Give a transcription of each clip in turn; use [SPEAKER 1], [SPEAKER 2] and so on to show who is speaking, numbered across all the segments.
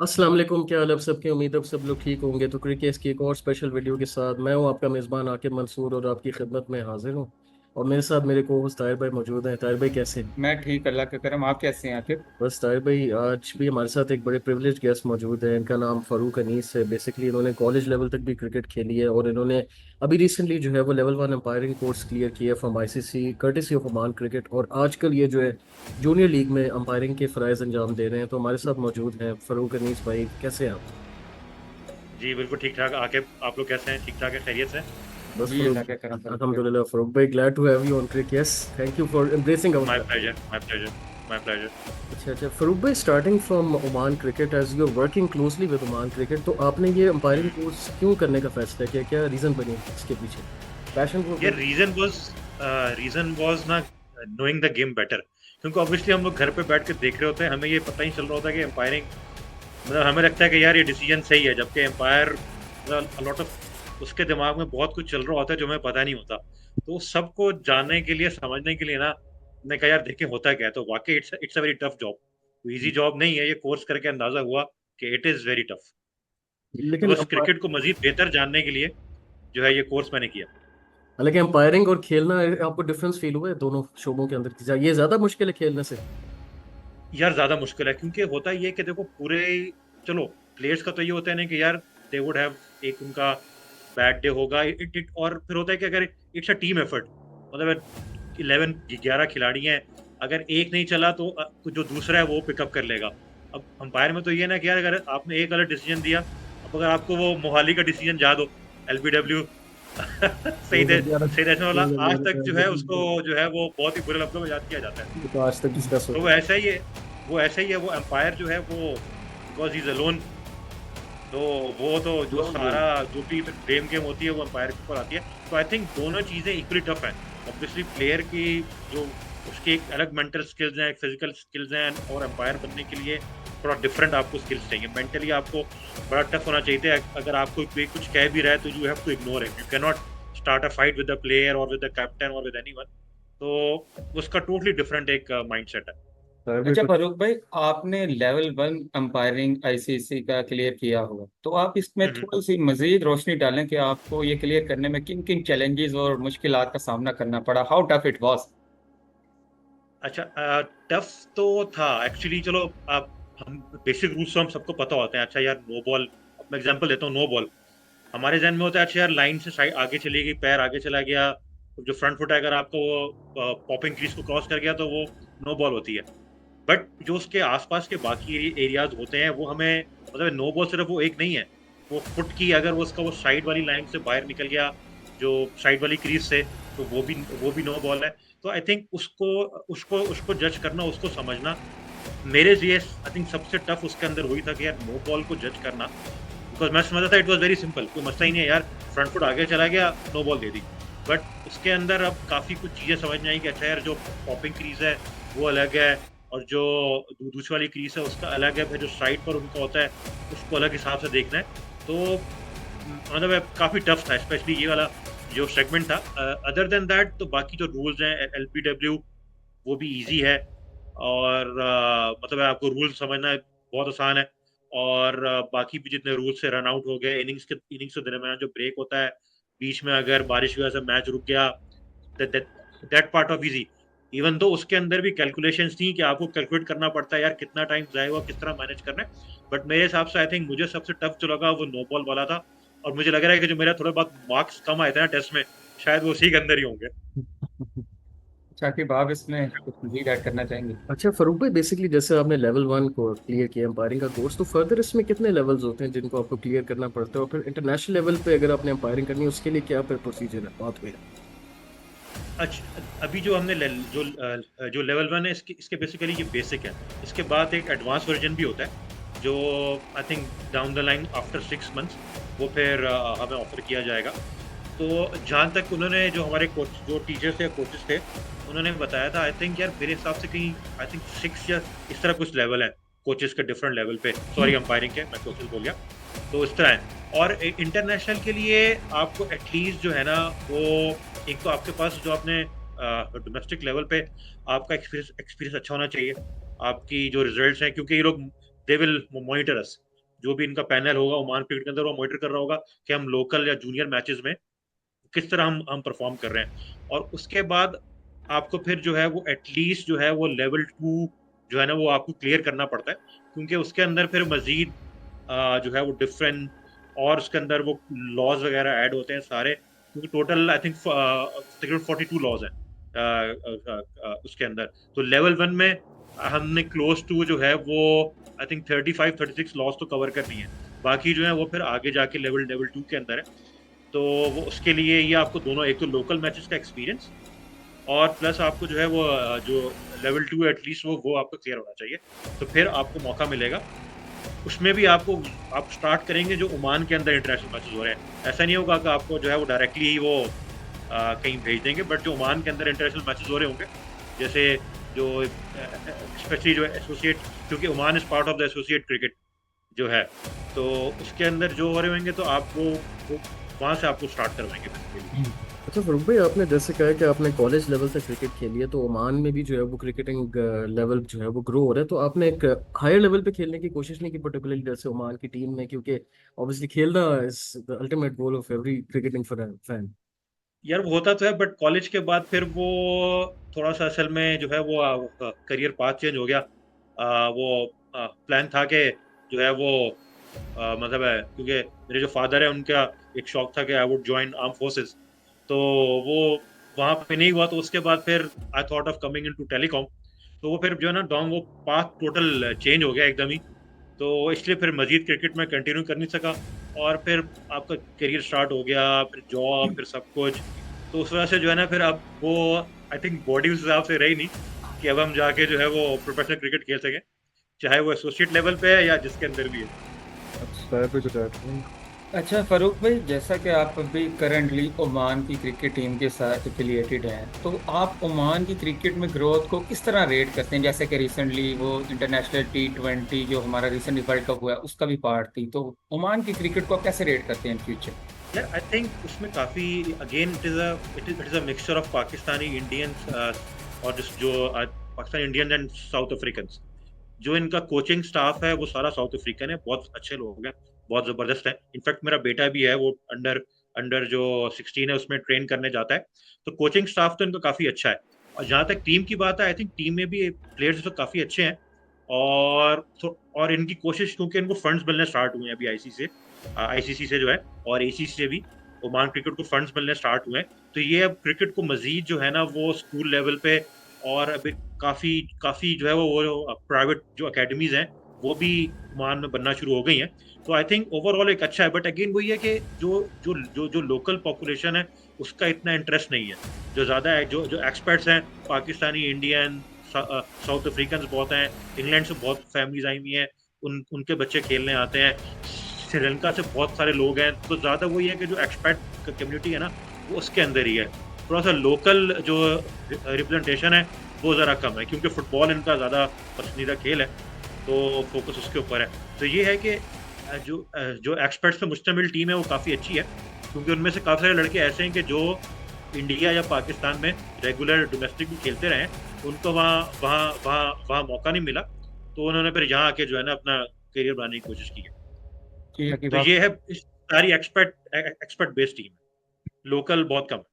[SPEAKER 1] अस्सलाम वालेकुम। क्या हाल है आप सबके? उम्मीद है आप सब लोग ठीक होंगे। तो क्रिकेट की एक और स्पेशल वीडियो के साथ मैं हूं आपका मेज़बान आकिब मंसूर और आपकी खिदमत में हाजिर हूं। और मेरे साथ मेरे को होस्ट ताहिर भाई मौजूद हैं। ताहिर भाई कैसे हैं?
[SPEAKER 2] मैं ठीक, अल्लाह का करम। आप कैसे हैं आखिर?
[SPEAKER 1] बस ताहिर भाई, आज भी हमारे साथ एक बड़े प्रिविलेज गेस्ट मौजूद हैं। इनका नाम फ़ारूक अनीस है। बेसिकली इन्होंने कॉलेज लेवल तक भी क्रिकेट खेली है और इन्होंने अभी रिसेंटली जो है वो लेवल 1 अंपायरिंग कोर्स क्लियर किया from ICC courtesy of Oman cricket. और आजकल ये जो है जूनियर लीग में अंपायरिंग के फ़राइज़ अंजाम दे रहे हैं। तो हमारे साथ मौजूद हैं फ़ारूक अनीस भाई। कैसे हैं आप?
[SPEAKER 3] जी, बिल्कुल ठीक-ठाक। आके आप लोग कैसे हैं? ठीक-ठाक है, खैरियत से?
[SPEAKER 1] बस
[SPEAKER 2] जी
[SPEAKER 1] फरूक,
[SPEAKER 2] अल्लाह का करम फर्क है।
[SPEAKER 1] अल्हम्दुलिल्लाह फरूक भाई, glad to have you on cric. Yes, thank you for embracing our
[SPEAKER 3] my
[SPEAKER 1] platform.
[SPEAKER 3] Pleasure, my pleasure, my pleasure.
[SPEAKER 1] अच्छा अच्छा फरूक भाई, starting from Oman cricket as you are working closely with Oman cricket, तो आपने ये umpiring
[SPEAKER 3] हुँ।
[SPEAKER 1] Course क्यों करने का फैसला किया? क्या रीजन बनी इसके पीछे? पैशन फॉर
[SPEAKER 3] यार
[SPEAKER 1] क्रिकेट?
[SPEAKER 3] रीज़न वाज़ ना नोइंग द गेम बेटर, क्योंकि ऑब्वियसली हम लोग घर पे बैठ के देख रहे होते हैं, हमें ये पता ही चल रहा होता है कि अंपायरिंग मतलब हमें लगता है कि यार ये डिसीजन सही है, जबकि अंपायर मतलब अ लॉट ऑफ उसके दिमाग में बहुत कुछ चल रहा होता है जो हमें पता नहीं होता। तो उस सबको जानने के लिए, समझने के लिए ना, मैंने कहा यार देखें होता क्या है, तो वाक़ई it's a very tough job. Easy job नहीं है, ये कोर्स करके अंदाज़ा हुआ कि इट इज़ वेरी टफ। तो
[SPEAKER 1] लेकिन
[SPEAKER 3] बस क्रिकेट को मज़ीद बेहतर जानने के लिए जो है ये कोर्स मैंने किया।
[SPEAKER 1] लेकिन अंपायरिंग और खेलना, आपको डिफरेंस फील हुआ है दोनों शोबों के अंदर? ये ज्यादा मुश्किल है खेलने से?
[SPEAKER 3] यार ज़्यादा मुश्किल है, क्योंकि होता ये है कि देखो पूरे चलो प्लेयर्स का तो ये होता है ना कि यार दे वुड हैव एक उनका बैड डे होगा इट इट और फिर होता है कि अगर इट्स अ टीम एफर्ट, मतलब 11 11 खिलाड़ी हैं, अगर एक नहीं चला तो तो जो दूसरा है वो पिकअप कर लेगा। अब अंपायर में तो ये है ना कि यार अगर आपने एक गलत डिसीजन दिया, अब अगर आपको वो मोहाली का डिसीजन याद हो, एलबीडब्ल्यू
[SPEAKER 1] दो
[SPEAKER 3] सही
[SPEAKER 1] हजार ग्यारह
[SPEAKER 3] रहने वाला,
[SPEAKER 1] दो हजार
[SPEAKER 3] आज तक जो है
[SPEAKER 1] ग्यारह
[SPEAKER 3] उसको जो है वो बहुत ही बुरे लफ्ज़ों में याद किया जाता है।
[SPEAKER 1] तो आज तक डिस्कस
[SPEAKER 3] तो
[SPEAKER 1] होता
[SPEAKER 3] वो ऐसा ही है, वो एम्पायर जो है वो बिकॉज़ ही इज़ अलोन, तो वो तो जो
[SPEAKER 1] है।
[SPEAKER 3] सारा जो भी ब्लेम गेम होती है वो एम्पायर के ऊपर आती है। तो आई थिंक दोनों चीज़ें इक्वली टफ हैं। ऑब्वियसली प्लेयर की जो उसकी एक अलग मेंटल स्किल्स हैं, एक फिज़िकल स्किल्स हैं, और एम्पायर बनने के लिए थोड़ा डिफरेंट आपको स्किल्स चाहिए। मेंटली आपको बड़ा टफ होना चाहिए। अगर आपको कोई कुछ कह भी रहा है तो you have to ignore him. You can not start a fight with the player और विद द कैप्टन और विद एनीवन। तो उसका टोटली डिफरेंट एक माइंडसेट है।
[SPEAKER 1] सर भी
[SPEAKER 2] अच्छा
[SPEAKER 1] कुछ।
[SPEAKER 2] फारूक भाई, आपने लेवल 1 अंपायरिंग आईसीसी का क्लियर किया होगा, तो आप इसमें
[SPEAKER 3] हुँ, हुँ।
[SPEAKER 2] थोड़ी सी मजीद रोशनी डालें कि आपको ये क्लियर करने में किन किन चैलेंजेस और मुश्किलात का सामना करना पड़ा, हाउ टफ इट वाज।
[SPEAKER 3] अच्छा, टफ तो था एक्चुअली। चलो, आप हम बेसिक रूल्स तो हम सबको पता होते हैं। अच्छा यार, नो बॉल, अब मैं एग्जांपल देता हूँ। नो बॉल हमारे ज़हन में होता है, अच्छा यार लाइन से साइड आगे चली गई, पैर आगे चला गया, तो जो फ्रंट फुट है अगर आपको वो पॉपिंग क्रीज को क्रॉस कर गया तो वो नो बॉल होती है। बट जो उसके आस-पास के बाकी एरियाज़ होते हैं वो हमें मतलब नो बॉल सिर्फ़ वो एक नहीं है। वो फुट की अगर वो उसका वो साइड वाली लाइन से बाहर निकल गया, जो साइड वाली क्रीज़ से, तो वो भी नो बॉल है। तो आई थिंक उसको उसको उसको जज करना, उसको समझना मेरे लिए आई थिंक सबसे टफ उसके अंदर वही था कि यार नो बॉल को जज करना। बिकॉज़ मैं समझता था इट वाज़ वेरी सिंपल, कोई मसला ही नहीं है यार, फ्रंट फुट आगे चला गया, नो बॉल दे दी। बट उसके अंदर अब काफ़ी कुछ चीज़ें समझ में आई कि अच्छा यार जो पॉपिंग क्रीज़ है वो अलग है, और जो दूसरी वाली क्रीज़ है उसका अलग है, फिर जो साइड पर उनका होता है उसको अलग हिसाब से देखना है। तो मतलब काफ़ी टफ था, स्पेशली ये वाला जो सेगमेंट था। अदर देन दैट तो बाकी जो रूल्स हैं एलबीडब्ल्यू वो भी ईज़ी है, और मतलब आपको रूल्स समझना बहुत आसान है। और बाकी भी जितने रूल्स है, रन आउट हो गए, इनिंग्स के दरमियान जो ब्रेक होता है, बीच में अगर बारिश की वजह से मैच रुक गया, that that that part of easy. Even though उसके अंदर भी कैलकुलेशंस थी कि आपको कैलकुलेट करना पड़ता है यार कितना टाइम जाएगा, किस तरह मैनेज करना है। बट मेरे हिसाब से आई थिंक मुझे सबसे टफ जो लगा वो नो बॉल वाला था, और मुझे लग रहा है कि जो मेरा थोड़ा बहुत मार्क्स कम आए थे ना टेस्ट में, शायद वो उसी के अंदर ही होंगे।
[SPEAKER 2] अच्छा कि आप इसमें कुछ मजीद ऐड करना चाहेंगे?
[SPEAKER 1] अच्छा फरूक भाई, बेसिकली जैसे आपने लेवल 1 को क्लियर किया एम्पायरिंग का कोर्स, तो फर्दर इसमें कितने लेवल्स होते हैं जिनको आपको क्लियर करना पड़ता है? और फिर इंटरनेशनल लेवल पे अगर आपने एम्पायरिंग करनी है उसके लिए क्या फिर प्रोसीजर है, पाथवे?
[SPEAKER 3] अच्छा, अभी जो हमने जो लेवल 1 है, इसके इसके बेसिकली ये बेसिक है। इसके बाद एक एडवांस वर्ज़न भी होता है, जो I think down the line after 6 months वो फिर हमें ऑफ़र किया जाएगा। तो जहाँ तक उन्होंने जो हमारे कोच जो टीचर्स या कोचेस थे, उन्होंने बताया था, आई थिंक यार मेरे हिसाब से कहीं आई थिंक 6 या इस तरह कुछ लेवल हैं, कोचेस के डिफरेंट लेवल पे। सॉरी, अंपायरिंग के, मैं कोचेस बोल गया। तो इस तरह है। और इंटरनेशनल के लिए आपको एटलीस्ट जो है ना वो, एक तो आपके पास जो आपने डोमेस्टिक लेवल पे आपका एक्सपीरियंस एक्सपीरियंस अच्छा होना चाहिए। आपकी जो रिजल्ट्स हैं, क्योंकि ये लोग दे विल मॉनिटर अस। जो भी इनका पैनल होगा ओमान क्रिकेट के अंदर, वो मॉनिटर कर रहा होगा कि हम लोकल या जूनियर मैचेस में किस तरह हम परफॉर्म कर रहे हैं। और उसके बाद आपको फिर जो है वो एटलीस्ट जो है वो लेवल 2 जो है ना वो आपको क्लियर करना पड़ता है, क्योंकि उसके अंदर फिर मजीद जो है वो डिफरेंट और उसके अंदर वो लॉज वगैरह ऐड होते हैं सारे, क्योंकि टोटल आई थिंक तकरीबन 42 लॉज हैं उसके अंदर। तो लेवल 1 में हमने क्लोज टू जो है वो आई थिंक 35-36 लॉज तो कवर करनी है, बाकी जो है वो फिर आगे जाके लेवल 2 के अंदर है। तो वो उसके लिए ये आपको दोनों, एक तो लोकल मैचेस का एक्सपीरियंस और प्लस आपको जो है वो जो लेवल 2 एटलीस्ट वो आपको क्लियर होना चाहिए, तो फिर आपको मौका मिलेगा। उसमें भी आप स्टार्ट करेंगे जो ओमान के अंदर इंटरनेशनल मैचेस हो रहे हैं। ऐसा नहीं होगा कि आपको जो है वो डायरेक्टली ही वो कहीं भेज देंगे, बट जो ओमान के अंदर इंटरनेशनल मैचेस हो रहे होंगे, जैसे जो स्पेशली जो एसोसिएट, क्योंकि Oman is part of the associate cricket जो है, तो उसके अंदर जो हो रहे होंगे तो आपको वहाँ से आपको स्टार्ट करवाएंगे basically।
[SPEAKER 1] अच्छा फरूक भाई, आपने जैसे कहा कि आपने कॉलेज लेवल से क्रिकेट खेली है, तो ओमान में भी जो है वो क्रिकेटिंग लेवल जो है वो ग्रो हो रहा है, तो आपने एक हायर लेवल पे खेलने की कोशिश नहीं की, पर्टिकुलरली जैसे ओमान की टीम में? क्योंकि ऑब्वियसली खेलना is the ultimate goal of every cricketing fan.
[SPEAKER 3] यार वो होता तो है, बट कॉलेज के बाद फिर वो थोड़ा सा असल में जो है वो करियर पाथ चेंज हो गया। वो प्लान था कि जो है वो मतलब है, क्योंकि मेरे जो फादर है उनका एक शौक था कि I would join arm forces, तो वो वहाँ पे नहीं हुआ। तो उसके बाद फिर I thought of coming into telecom, तो वो फिर जो है ना डॉन वो पाथ टोटल चेंज हो गया एकदम ही। तो इसलिए फिर मजीद क्रिकेट में कंटिन्यू कर नहीं सका, और फिर आपका करियर स्टार्ट हो गया, फिर जॉब, फिर सब कुछ। तो उस वजह से जो है ना फिर अब वो आई थिंक बॉडी उस हिसाब से रही नहीं कि अब हम जाके जो है वो प्रोफेशनल क्रिकेट खेल सकें, चाहे वो एसोसिएट लेवल पे है या जिसके अंदर भी है।
[SPEAKER 2] अच्छा फरूक भाई, जैसा कि आप अभी करंटली ओमान की क्रिकेट टीम के साथ एफिलिएटेड हैं, तो आप ओमान की क्रिकेट में ग्रोथ को किस तरह रेट करते हैं? जैसे कि रिसेंटली वो इंटरनेशनल T20 जो हमारा रिसेंटली वर्ल्ड कप हुआ है उसका भी पार्ट थी, तो ओमान की क्रिकेट को आप कैसे रेट करते हैं इन फ्यूचर?
[SPEAKER 3] यार आई थिंक उसमें काफ़ी again it is a mixture of Pakistani Indians और जो Pakistani Indian and south Africans. जो इनका कोचिंग स्टाफ है वो सारा साउथ अफ्रीकन है, बहुत अच्छे लोग हैं, बहुत ज़बरदस्त है। इनफैक्ट मेरा बेटा भी है, वो अंडर अंडर जो 16 है उसमें ट्रेन करने जाता है। तो कोचिंग स्टाफ तो इनका काफ़ी अच्छा है। और जहाँ तक टीम की बात है, आई थिंक टीम में भी प्लेयर्स तो काफ़ी अच्छे हैं। और इनकी कोशिश, क्योंकि इनको फंड्स मिलने स्टार्ट हुए हैं अभी आईसीसी से जो है, और एसीसी से भी ओमान क्रिकेट को फंड्स मिलने स्टार्ट हुए हैं। तो ये अब क्रिकेट को मजीद जो है ना वो स्कूल लेवल पे, और अभी काफ़ी काफ़ी जो है वो प्राइवेट जो अकेडमीज हैं वो भी ओमान में बनना शुरू हो गई हैं। तो आई थिंक ओवरऑल एक अच्छा है, बट अगेन वही है कि जो जो जो जो लोकल पॉपुलेशन है उसका इतना इंटरेस्ट नहीं है। जो ज़्यादा है, जो जो एक्सपर्ट्स हैं, पाकिस्तानी, इंडियन, साउथ अफ्रीकन बहुत हैं, इंग्लैंड से बहुत फैमिलीज आई हुई हैं, उनके बच्चे खेलने आते हैं, श्रीलंका से बहुत सारे लोग हैं। तो ज़्यादा वही है कि जो एक्सपर्ट कम्युनिटी है ना वो उसके अंदर ही है। थोड़ा सा लोकल जो रिप्रेजेंटेशन है वो ज़रा कम है, क्योंकि फुटबॉल इनका ज़्यादा पसंदीदा खेल है, तो फोकस उसके ऊपर है। तो ये है कि जो एक्सपर्ट्स पे मुश्तमिल टीम है वो काफ़ी अच्छी है, क्योंकि उनमें से काफ़ी सारे लड़के ऐसे हैं कि जो इंडिया या पाकिस्तान में रेगुलर डोमेस्टिक भी खेलते रहे हैं, उनको वहाँ वहाँ वहाँ वहाँ मौका नहीं मिला, तो उन्होंने फिर यहाँ आके जो है ना अपना करियर बनाने की कोशिश की है।
[SPEAKER 2] ठीक है
[SPEAKER 3] तो ये है, सारी एक्सपर्ट बेस्ड टीम है, लोकल बहुत कम है।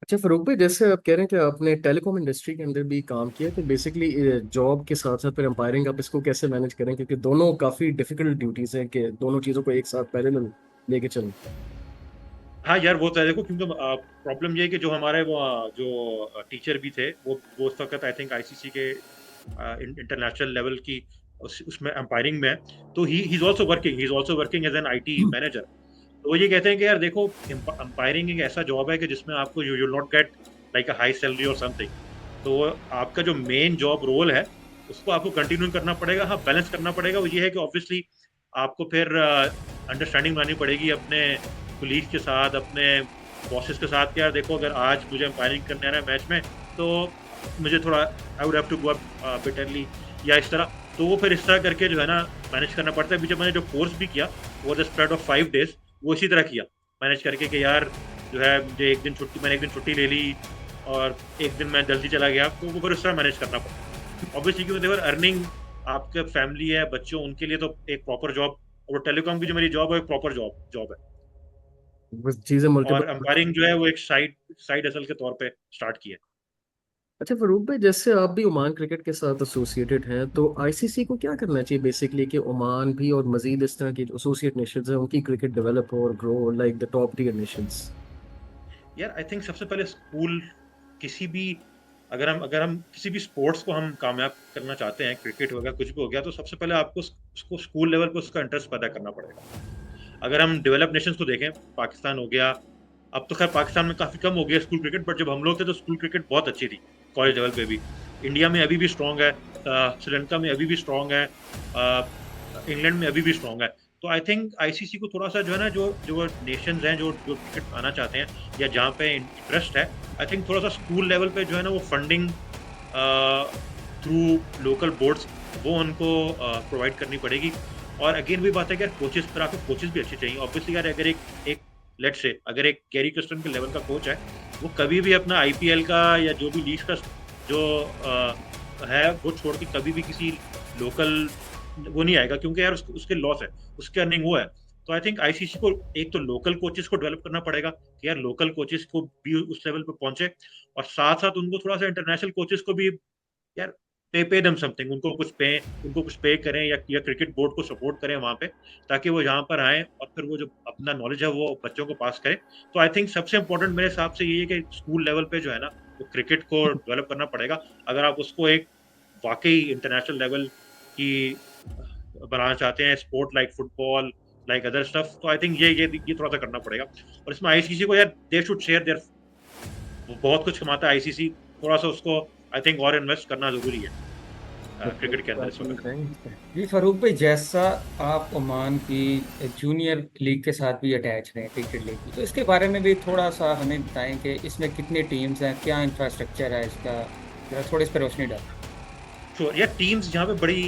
[SPEAKER 1] अच्छा फरूक भाई, जैसे आप कह रहे हैं कि आपने टेलीकॉम इंडस्ट्री के अंदर भी काम किया, तो बेसिकली जॉब के साथ साथ फिर एम्पायरिंग आप इसको कैसे मैनेज करें? क्योंकि दोनों काफ़ी डिफिकल्ट ड्यूटीज हैं कि दोनों चीज़ों को एक साथ पैरेलल लेके चलें।
[SPEAKER 3] हाँ यार वो तो है, देखो क्योंकि प्रॉब्लम ये है कि जो हमारे वो जो टीचर भी थे वो उस वक्त आई थिंक आईसीसी के इंटरनेशनल लेवल की उसमें एम्पायरिंग में है। तो he is also working as an IT manager. तो वो ये कहते हैं कि यार देखो, एम्पायरिंग एक ऐसा जॉब है कि जिसमें आपको you will not get like a high salary और समथिंग। तो आपका जो मेन जॉब रोल है उसको आपको कंटिन्यू करना पड़ेगा। हाँ, बैलेंस करना पड़ेगा। वो ये है कि ऑब्वियसली आपको फिर अंडरस्टैंडिंग बनानी पड़ेगी अपने कुलीग के साथ, अपने बॉसेस के साथ। कि यार देखो, अगर आज मुझे एम्पायरिंग करने आना है मैच में, तो मुझे थोड़ा I would have to go up bit early या इस तरह। तो वो फिर इस तरह करके जो है ना मैनेज करना पड़ता है। जब मैंने जो कोर्स भी किया वो द स्प्रेड ऑफ 5 days, वो इसी तरह किया मैनेज करके कि यार जो है मुझे मैंने एक दिन छुट्टी ले ली और एक दिन मैं जल्दी चला गया, तो वो फिर उस तरह मैनेज करना पड़ता है। ऑब्वियसली क्योंकि देवर अर्निंग, आपके फैमिली है, बच्चों, उनके लिए तो एक प्रॉपर जॉब और वो टेलीकॉम की जो मेरी जॉब है एक प्रॉपर जॉब जॉब है।
[SPEAKER 1] बस चीजें
[SPEAKER 3] और
[SPEAKER 1] मल्टीपल।
[SPEAKER 3] अंपायरिंग जो है वो एक साइड साइड हसल के तौर पे स्टार्ट की है।
[SPEAKER 1] अच्छा फरूक भाई, जैसे आप भी ओमान क्रिकेट के साथ एसोसिएटेड हैं, तो आईसीसी को क्या करना चाहिए बेसिकली कि ओमान भी और मजीद इस तरह की एसोसिएट नेशंस हैं उनकी क्रिकेट डेवलप हो और grow like the top tier nations?
[SPEAKER 3] यार आई थिंक सबसे पहले स्कूल, किसी भी, अगर हम किसी भी स्पोर्ट्स को हम कामयाब करना चाहते हैं, क्रिकेट हो गया कुछ भी हो गया, तो सबसे पहले आपको उसको स्कूल लेवल पे उसका इंटरेस्ट पैदा करना पड़ेगा। अगर हम डेवलप नेशंस को देखें, पाकिस्तान हो गया, अब तो खैर पाकिस्तान में काफी कम हो गया स्कूल क्रिकेट, बट जब हम लोग थे तो स्कूल क्रिकेट बहुत अच्छी थी कॉलेज लेवल पे भी। इंडिया में अभी भी स्ट्रांग है, श्रीलंका में अभी भी स्ट्रांग है, इंग्लैंड में अभी भी स्ट्रांग है। तो आई थिंक आईसीसी को थोड़ा सा जो है ना, जो जो नेशंस हैं जो जो क्रिकेट आना चाहते हैं या जहाँ पे इंटरेस्ट है, आई थिंक थोड़ा सा स्कूल लेवल पे जो है ना वो फंडिंग थ्रू लोकल बोर्ड्स वो उनको प्रोवाइड करनी पड़ेगी। और अगेन भी बात है कि यार कोचेस पर आपको कोचेस भी अच्छे चाहिए ऑब्वियसली। यार अगर एक लेट से अगर एक गैरी क्रिस्टन के लेवल का कोच है, वो कभी भी अपना आईपीएल का या जो भी लीग का जो है वो छोड़ के कभी भी किसी लोकल वो नहीं आएगा, क्योंकि यार उसके लॉस है, उसके अर्निंग वो है। तो आई थिंक आईसीसी को एक तो लोकल कोचेस को डेवलप करना पड़ेगा कि यार लोकल कोचेस को भी उस लेवल पे पहुंचे, और साथ साथ उनको थोड़ा सा इंटरनेशनल कोचेस को भी यार पे देम समथिंग, उनको कुछ पे करें या क्रिकेट बोर्ड को सपोर्ट करें वहां पे, ताकि वो यहाँ पर आए और फिर वो जो अपना नॉलेज है वो बच्चों को पास करें। तो आई थिंक सबसे इंपॉर्टेंट मेरे हिसाब से ये है कि स्कूल लेवल पे जो है ना वो क्रिकेट को डेवलप करना पड़ेगा। अगर आप उसको एक वाकई इंटरनेशनल लेवल की बनाना चाहते हैं, sport like football like other stuff, तो आई थिंक ये थोड़ा सा करना पड़ेगा। और इसमें आईसीसी को यार दे शुड शेयर देयर, बहुत कुछ कमाता है आईसीसी, थोड़ा सा उसको आई थिंक और इन्वेस्ट करना जरूरी है क्रिकेट के अंदर इस वक्त।
[SPEAKER 2] जी फारूक भाई, जैसा आप ओमान की जूनियर लीग के साथ भी अटैच हैं, क्रिकेट लीग की, तो इसके बारे में भी थोड़ा सा हमें बताएं कि इसमें कितने टीम्स हैं, क्या इंफ्रास्ट्रक्चर है इसका, जरा थोड़ी इस पर रोशनी डालें।
[SPEAKER 3] तो यार टीम्स यहाँ पे बड़ी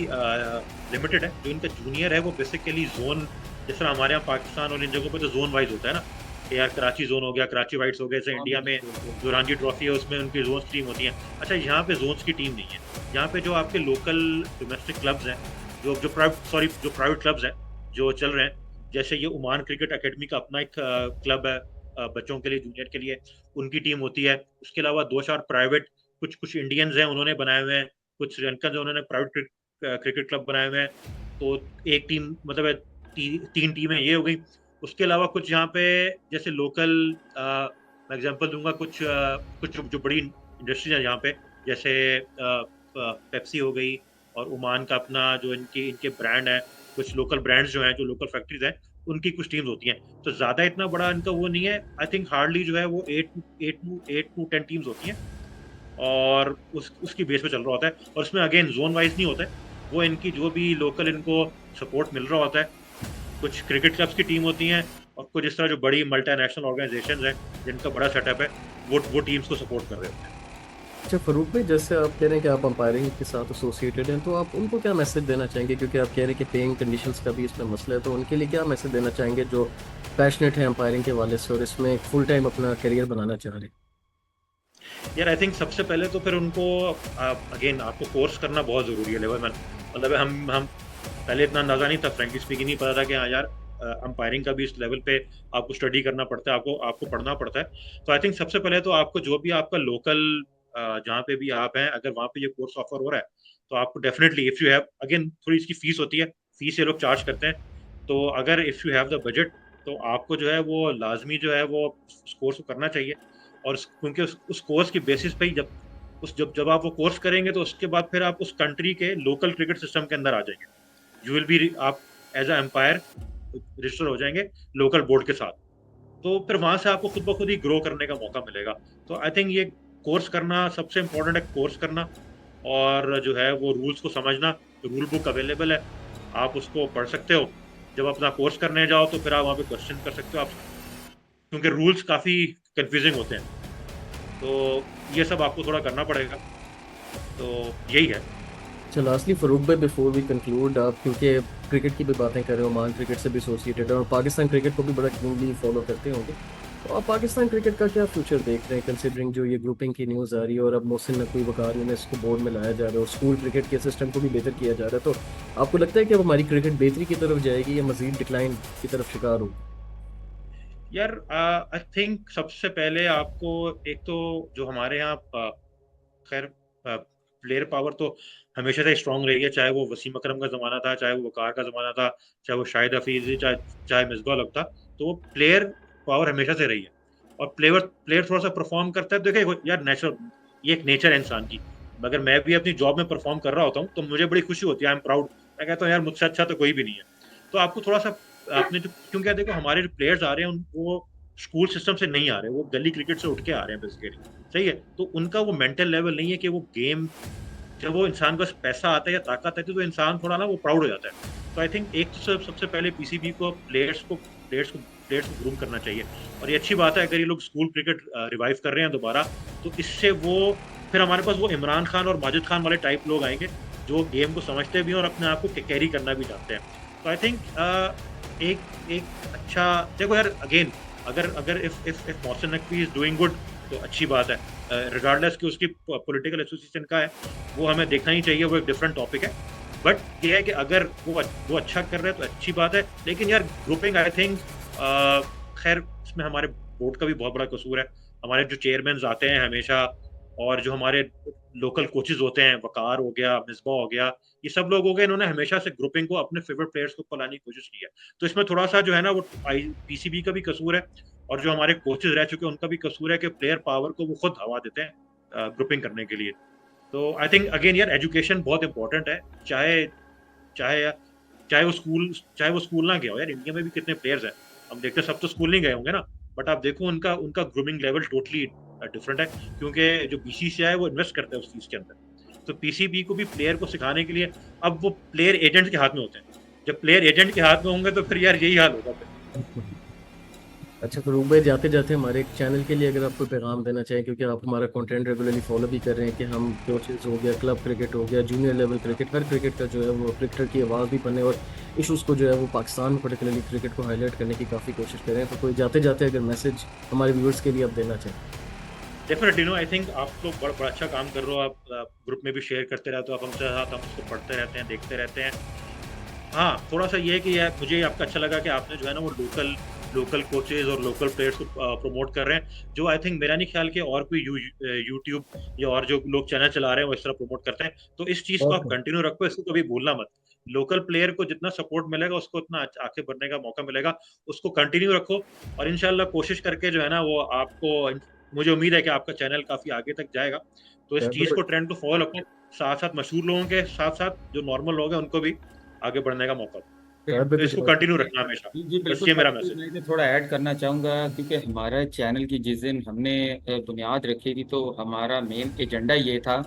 [SPEAKER 3] लिमिटेड है। जो इनका जूनियर है वो बेसिकली जोन, जिस तरह हमारे यहाँ पाकिस्तान और इन जगहों पे तो जोन वाइज होता है ना, कि यार कराची जोन हो गया, कराची वाइट्स हो गए, जैसे इंडिया में जो रणजी ट्रॉफी है उसमें उनकी जोन्स टीम होती है। अच्छा, यहाँ पे जोन्स की टीम नहीं है। यहाँ पे जो आपके लोकल डोमेस्टिक क्लब्स हैं, जो प्राइवेट क्लब्स हैं जो चल रहे हैं, जैसे ये ओमान क्रिकेट एकेडमी का अपना एक क्लब है बच्चों के लिए, जूनियर के लिए, उनकी टीम होती है। उसके अलावा दो चार प्राइवेट, कुछ कुछ इंडियंस हैं उन्होंने बनाए हुए हैं, कुछ श्रीलंकन जो उन्होंने प्राइवेट क्रिकेट क्लब बनाए हुए हैं। तो एक टीम मतलब है, तीन टीमें ये हो गई। उसके अलावा कुछ यहाँ पे जैसे लोकल मैं एग्जांपल दूंगा, कुछ जो बड़ी इंडस्ट्रीज है यहाँ पे, जैसे पेप्सी हो गई, और ओमान का अपना जो इनके इनके ब्रांड है, कुछ लोकल ब्रांड्स जो हैं, जो लोकल फैक्ट्रीज हैं, उनकी कुछ टीम्स होती हैं। तो ज्यादा इतना बड़ा इनका वो नहीं है। आई थिंक हार्डली जो है वो 8 to 10 टीम्स होती हैं, और उसकी बेस पे चल रहा होता है। और उसमें अगेन जोन वाइज नहीं होता है, वो इनकी जो भी लोकल इनको सपोर्ट मिल रहा होता है। कुछ क्रिकेट क्लब्स की टीम होती हैं, और कुछ इस तरह जो बड़ी मल्टीनेशनल ऑर्गेनाइजेशंस हैं जिनका बड़ा सेटअप है, वो टीम्स को सपोर्ट कर रहे होते हैं।
[SPEAKER 1] अच्छा फरूक भाई, जैसे आप कह रहे हैं कि आप अंपायरिंग के साथ एसोसिएटेड हैं, तो आप उनको क्या मैसेज देना चाहेंगे, क्योंकि आप कह रहे हैं कि पेइंग कंडीशंस का भी इसमें मसला है, तो उनके लिए क्या मैसेज देना चाहेंगे जो पैशनेट है अंपायरिंग के वाले से और इसमें फुल टाइम अपना करियर बनाना चाह रहे हैं?
[SPEAKER 3] यार आई थिंक सबसे पहले तो फिर उनको अगेन आपको कोर्स करना बहुत ज़रूरी है लेवल में। मतलब हम पहले इतना अंदाज़ा नहीं था, फ्रेंकली स्पीकिंग, नहीं पता था कि हाँ यार अंपायरिंग का भी इस लेवल पे आपको स्टडी करना पड़ता है, आपको पढ़ना पड़ता है। तो आई थिंक सबसे पहले तो आपको जो भी आपका लोकल जहाँ पे भी आप हैं, अगर वहाँ पे ये कोर्स ऑफर हो रहा है, तो आपको definitely, if you have, again थोड़ी इसकी फीस होती है, फीस ये लोग चार्ज करते हैं। तो अगर if you have the budget, तो आपको जो है वो लाजमी जो है वो उस कोर्स को करना चाहिए। और क्योंकि उस कोर्स की बेसिस पे ही जब आप वो कोर्स करेंगे, तो उसके बाद फिर आप उस कंट्री के लोकल क्रिकेट सिस्टम के अंदर आ जाएंगे। यू विल बी, आप एज अ एम्पायर रजिस्टर हो जाएंगे लोकल बोर्ड के साथ। तो फिर वहां से आपको खुद ब खुद ही ग्रो करने का मौका मिलेगा। तो आई थिंक ये कोर्स करना सबसे इम्पोर्टेंट है, कोर्स करना, और जो है वो रूल्स को समझना। रूल बुक अवेलेबल है, आप उसको पढ़ सकते हो। जब अपना कोर्स करने जाओ तो फिर आप वहाँ पे क्वेश्चन कर सकते हो आप, क्योंकि रूल्स काफ़ी कंफ्यूजिंग होते हैं। तो ये सब आपको थोड़ा करना पड़ेगा। तो यही है।
[SPEAKER 1] चलो लास्टली फरूक भाई, बिफोर वी कंक्लूड, आप क्योंकि क्रिकेट की भी बातें कर रहे हो, ओमान क्रिकेट से भी एसोसिएटेड है और पाकिस्तान क्रिकेट को भी बड़ा कीनली फॉलो करते होंगे, तो आप पाकिस्तान क्रिकेट का क्या फ्यूचर देख रहे हैं, कंसिडरिंग जो ये ग्रुपिंग की न्यूज़ आ रही है और अब मोहसिन नकवी वकार ने इसको बोर्ड में लाया जा रहा है और स्कूल क्रिकेट के सिस्टम को भी बेहतर किया जा रहा है, तो आपको लगता है कि अब हमारी क्रिकेट बेहतरी की तरफ जाएगी या मजीद डिक्लाइन की तरफ शिकार होगी?
[SPEAKER 3] यार आई थिंक सबसे पहले आपको एक तो जो हमारे यहाँ खैर प्लेयर पावर तो हमेशा से स्ट्रांग रही है, चाहे वो वसीम अकरम का जमाना था, चाहे वो वकार का जमाना था, चाहे वो शाहिद हफीज, चाहे चाहे मिसबा हक था। तो वो प्लेयर पावर हमेशा से रही है। और प्लेयर प्लेयर थोड़ा सा परफॉर्म करता है, देखिए यार नेचुरल, ये एक नेचर है इंसान की। मगर मैं भी अपनी जॉब में परफॉर्म कर रहा होता हूँ तो मुझे बड़ी खुशी होती है, आई एम प्राउड। मैं कहता हूँ यार मुझसे अच्छा तो कोई भी नहीं है। तो आपको थोड़ा सा आपने जो, क्योंकि देखो हमारे जो प्लेयर्स आ रहे हैं वो स्कूल सिस्टम से नहीं आ रहे, वो गली क्रिकेट से उठ के आ रहे हैं बेसिकली। सही है, तो उनका वो मेंटल लेवल नहीं है कि वो गेम, जब वो इंसान के पास पैसा आता है या ताकत आती है तो इंसान थोड़ा ना वो प्राउड हो जाता है। तो आई थिंक एक तो सबसे पहले पीसीबी को प्लेयर्स को ग्रूम करना चाहिए। और ये अच्छी बात है अगर ये लोग स्कूल क्रिकेट रिवाइव कर रहे हैं दोबारा, तो इससे वो फिर हमारे पास वो इमरान खान और माजिद खान वाले टाइप लोग आएंगे जो गेम को समझते भी हैं और अपने आप को कैरी करना भी चाहते हैं। तो आई थिंक एक एक अच्छा, देखो यार अगेन, अगर अगर if Mohsin Naqvi is doing good तो अच्छी बात है, रिगार्डलेस कि उसकी पॉलिटिकल एसोसिएशन का है, वो हमें देखना ही चाहिए, वो एक डिफरेंट टॉपिक है। बट ये है कि अगर वो अच्छा कर रहे हैं तो अच्छी बात है। लेकिन यार ग्रुपिंग आई थिंक, खैर इसमें हमारे बोर्ड का भी बहुत बड़ा कसूर है। हमारे जो चेयरमैन आते हैं हमेशा, और जो हमारे लोकल कोचेज होते हैं, वकार हो गया, मिसबा हो गया, ये सब लोग हो गए, इन्होंने हमेशा से ग्रुपिंग को अपने फेवरेट प्लेयर्स को लाने की कोशिश की है। तो इसमें थोड़ा सा जो है ना वो पीसीबी का भी कसूर है, और जो हमारे कोचेज रह चुके हैं उनका भी कसूर है कि प्लेयर पावर को वो खुद हवा देते हैं ग्रुपिंग करने के लिए। तो आई थिंक अगेन यार एजुकेशन बहुत इंपॉर्टेंट है, चाहे चाहे चाहे वो स्कूल ना गया हो। यार इंडिया में भी कितने प्लेयर्स हैं, हम देखते हैं सब तो स्कूल नहीं गए होंगे ना, बट आप देखो उनका उनका ग्रूमिंग लेवल टोटली डिफरेंट है, क्योंकि जो बीसीसीआई है वो इन्वेस्ट करता है उस चीज के अंदर। तो पीसीबी को भी प्लेयर को सिखाने के लिए, अब वो प्लेयर एजेंट के हाथ में होते हैं, जब प्लेयर एजेंट के हाथ में होंगे तो फिर यार यही हाल होगा फिर।
[SPEAKER 1] अच्छा फरूक भाई, जाते जाते हमारे एक चैनल के लिए अगर आप कोई पैगाम देना चाहें, क्योंकि आप हमारा कंटेंट रेगुलरली फॉलो भी कर रहे हैं, कि हम कोचेज हो गया, क्लब क्रिकेट हो गया, जूनियर लेवल क्रिकेट, हर क्रिकेट का जो है वो क्रिकेटर की आवाज़ भी बने और इशूज़ को जो है वो पाकिस्तान में पर्टिकुलरली क्रिकेट को हाईलाइट करने की काफ़ी कोशिश करें, तो कोई जाते जाते अगर मैसेज हमारे व्यूअर्स के लिए आप देना चाहें?
[SPEAKER 3] डेफिनेटली नो, आई थिंक आप लोग बड़ा अच्छा काम कर रहे हो, आप ग्रुप में भी शेयर करते रहते हो, आप हमसे साथ, हम उसको पढ़ते रहते हैं, देखते रहते हैं। हाँ, थोड़ा-सा ये है कि यार मुझे आपका अच्छा लगा कि आपने जो है ना वो लोकल लोकल कोचेज़ और लोकल प्लेयर्स को प्रमोट कर रहे हैं, जो आई थिंक मेरा नहीं ख्याल कि और कोई यूट्यूब या और जो लोग चैनल चला रहे हैं वो इस तरह प्रमोट करते हैं। तो इस चीज़ को आप
[SPEAKER 1] बहुत
[SPEAKER 3] कंटिन्यू रखो, इसको कभी भूलना मत। लोकल प्लेयर को जितना सपोर्ट मिलेगा उसको उतना आगे बढ़ने का मौका मिलेगा, उसको कंटिन्यू रखो। और इंशाल्लाह कोशिश करके जो है ना वो आपको, मुझे उम्मीद है कि आपका चैनल काफ़ी आगे तक जाएगा। तो इस चीज़ को,
[SPEAKER 1] बहुत
[SPEAKER 3] ट्रेंड को फॉलो रखो, साथ-साथ मशहूर लोगों के साथ-साथ जो नॉर्मल लोग हैं उनको भी आगे बढ़ने का मौका दो।
[SPEAKER 1] शायद भी
[SPEAKER 3] तो
[SPEAKER 1] कुछ
[SPEAKER 3] इसको
[SPEAKER 1] और।
[SPEAKER 3] कंटिन्यू रखना हमेशा।
[SPEAKER 2] जी जी
[SPEAKER 3] बस
[SPEAKER 2] बिल्कुल,
[SPEAKER 3] ये मेरा
[SPEAKER 2] बाकी
[SPEAKER 3] मैसेज।
[SPEAKER 2] मैं भी थोड़ा ऐड करना चाहूँगा, क्योंकि हमारा चैनल की जिस दिन हमने बुनियाद रखी थी, तो हमारा मेन एजेंडा ये था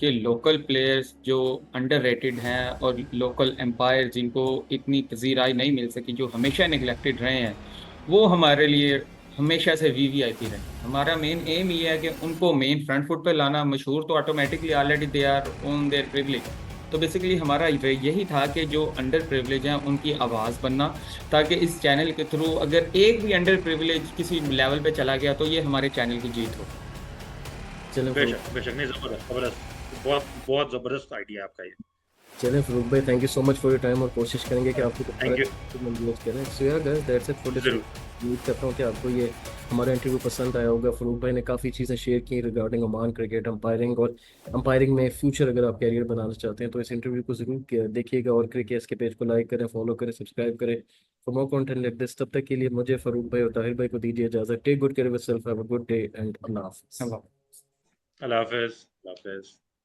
[SPEAKER 2] कि लोकल प्लेयर्स जो अंडर रेटेड हैं और लोकल एम्पायर जिनको इतनी पजीराई नहीं मिल सकी, जो हमेशा निगलेक्टेड रहे हैं, वो हमारे लिए हमेशा से वीवीआईपी रहे। हमारा मेन एम ये है कि उनको मेन फ्रंट फुट पे लाना। मशहूर तो automatically already they are on their privilege. तो बेसिकली हमारा यही था कि जो अंडर प्रिविलेज हैं उनकी आवाज़ बनना, ताकि इस चैनल के थ्रू अगर एक भी अंडर प्रिविलेज किसी लेवल पे चला गया तो ये हमारे चैनल की जीत हो।
[SPEAKER 1] चलें फरूक
[SPEAKER 3] बेशक बेशक, नहीं जबरदस्त जबरदस्त, बहुत बहुत जबरदस्त आइडिया है आपका ये।
[SPEAKER 1] चलें फरूक भाई, thank you so much for your time, और कोशिश करेंगे कि आपको
[SPEAKER 3] थैंक यू।
[SPEAKER 1] यूज़ करें। सो यार guys, that's it for this.
[SPEAKER 3] जरूर।
[SPEAKER 1] उम्मीद करता हूँ कि आपको ये हमारा इंटरव्यू पसंद आया होगा। फरूक भाई ने काफ़ी चीज़ें शेयर की रिगार्डिंग ओमान क्रिकेट, अंपायरिंग, और अंपायरिंग में फ्यूचर अगर आप कैरियर बनाना चाहते हैं तो इस इंटरव्यू को ज़रूर देखिएगा, और क्रिकेट के पेज को लाइक करें, फॉलो करें, सब्सक्राइब करें for more content like this. तब तक के लिए मुझे, फरूक भाई और ताहिर भाई को दीजिए इजाज़त। Take good care of yourself, have a good day and अल्लाह हाफिज़।
[SPEAKER 2] चलो।
[SPEAKER 3] अल्लाह हाफिज़। अल्लाह हाफिज़।